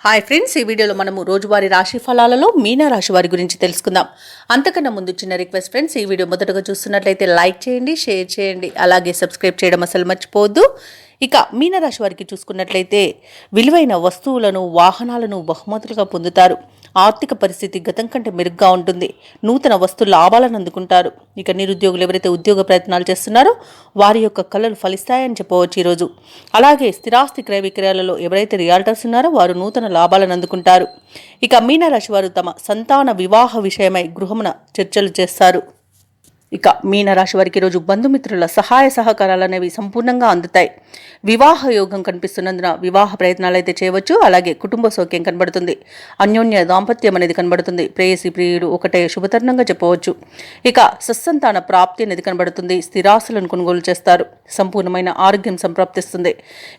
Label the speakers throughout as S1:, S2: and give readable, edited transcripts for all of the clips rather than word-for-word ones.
S1: Hi friends, ఈ వీడియోలో మనము రోజువారీ రాశి ఫలాలలో మీన రాశి వారి గురించి తెలుసుకుందాం. అంతకన్నా ముందు చిన్న రిక్వెస్ట్ ఫ్రెండ్స్, ఈ వీడియో మొదటగా చూస్తున్నట్లయితే లైక్ చేయండి, షేర్ చేయండి, అలాగే సబ్స్క్రైబ్ చేయడం అసలు మర్చిపోవద్దు. ఇక మీనరాశి వారికి చూసుకున్నట్లయితే విలువైన వస్తువులను, వాహనాలను బహుమతులుగా పొందుతారు. ఆర్థిక పరిస్థితి గతం కంటే మెరుగ్గా ఉంటుంది. నూతన వస్తు లాభాలను అందుకుంటారు. ఇక నిరుద్యోగులు ఎవరైతే ఉద్యోగ ప్రయత్నాలు చేస్తున్నారో వారి యొక్క కళలు ఫలిస్తాయని చెప్పవచ్చు ఈరోజు. అలాగే స్థిరాస్తి క్రయ విక్రయాలలో ఎవరైతే రియాల్టర్స్ ఉన్నారో వారు నూతన లాభాలను అందుకుంటారు. ఇక మీనరాశి వారు తమ సంతాన వివాహ విషయమై గృహమున చర్చలు చేస్తారు. ఇక మీనరాశి వారికి ఈరోజు బంధుమిత్రుల సహాయ సహకారాలు అనేవి సంపూర్ణంగా అందుతాయి. వివాహ యోగం కనిపిస్తున్నందున వివాహ ప్రయత్నాలు అయితే చేయవచ్చు. అలాగే కుటుంబ సౌఖ్యం కనబడుతుంది. అన్యోన్య దాంపత్యం అనేది కనబడుతుంది. ప్రేయసి ప్రియులు ఒకటే శుభతరుణంగా చెప్పవచ్చు. ఇక సత్సంతాన ప్రాప్తి అనేది కనబడుతుంది. స్థిరాస్తులను కొనుగోలు చేస్తారు. సంపూర్ణమైన ఆరోగ్యం సంప్రాప్తిస్తుంది.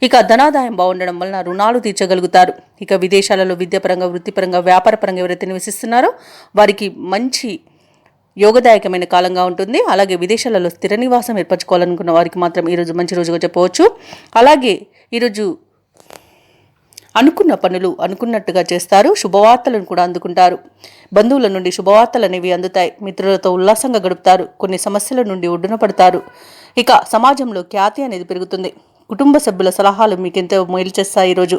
S1: ఇక ధనాదాయం బాగుండడం వలన రుణాలు తీర్చగలుగుతారు. ఇక విదేశాలలో విద్యాపరంగా, వృత్తిపరంగా, వ్యాపారపరంగా ఎవరైతే నివసిస్తున్నారో వారికి మంచి యోగదాయకమైన కాలంగా ఉంటుంది. అలాగే విదేశాలలో స్థిర నివాసం ఏర్పరచుకోవాలనుకున్న వారికి మాత్రం ఈరోజు మంచి రోజుగా చెప్పవచ్చు. అలాగే ఈరోజు అనుకున్న పనులు అనుకున్నట్టుగా చేస్తారు. శుభవార్తలను కూడా అందుకుంటారు. బంధువుల నుండి శుభవార్తలు అనేవి అందుతాయి. మిత్రులతో ఉల్లాసంగా గడుపుతారు. కొన్ని సమస్యల నుండి ఒడ్డున పడతారు. ఇక సమాజంలో ఖ్యాతి అనేది పెరుగుతుంది. కుటుంబ సభ్యుల సలహాలు మీకు ఎంతో మేలు చేస్తాయి. ఈరోజు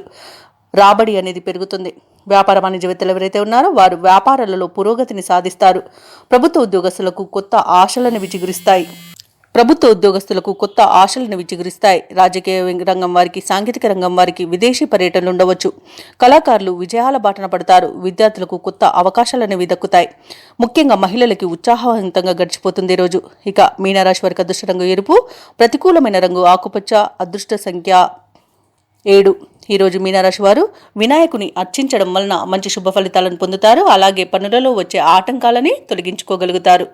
S1: రాబడి అనేది పెరుగుతుంది. వ్యాపార వాణిజ్యవేత్తలు ఎవరైతే ఉన్నారో వారు వ్యాపారాలలో పురోగతిని సాధిస్తారు. ప్రభుత్వ ఉద్యోగస్తులకు కొత్త ఆశలను విచిగురిస్తాయి. రాజకీయ రంగం వారికి, సాంకేతిక రంగం వారికి విదేశీ పర్యటనలు ఉండవచ్చు. కళాకారులు విజయాల బాటన పడతారు. విద్యార్థులకు కొత్త అవకాశాలు అనేవి దక్కుతాయి. ముఖ్యంగా మహిళలకి ఉత్సాహవంతంగా గడిచిపోతుంది రోజు. ఇక మీనరాశి వారికి అదృష్ట రంగు ఎరుపు, ప్రతికూలమైన రంగు ఆకుపచ్చ, అదృష్ట సంఖ్య 7. ఈరోజు మీనరాశి వారు వినాయకుని అర్చించడం వలన మంచి శుభ ఫలితాలను పొందుతారు. అలాగే పనులలో వచ్చే ఆటంకాలని తొలగించుకోగలుగుతారు.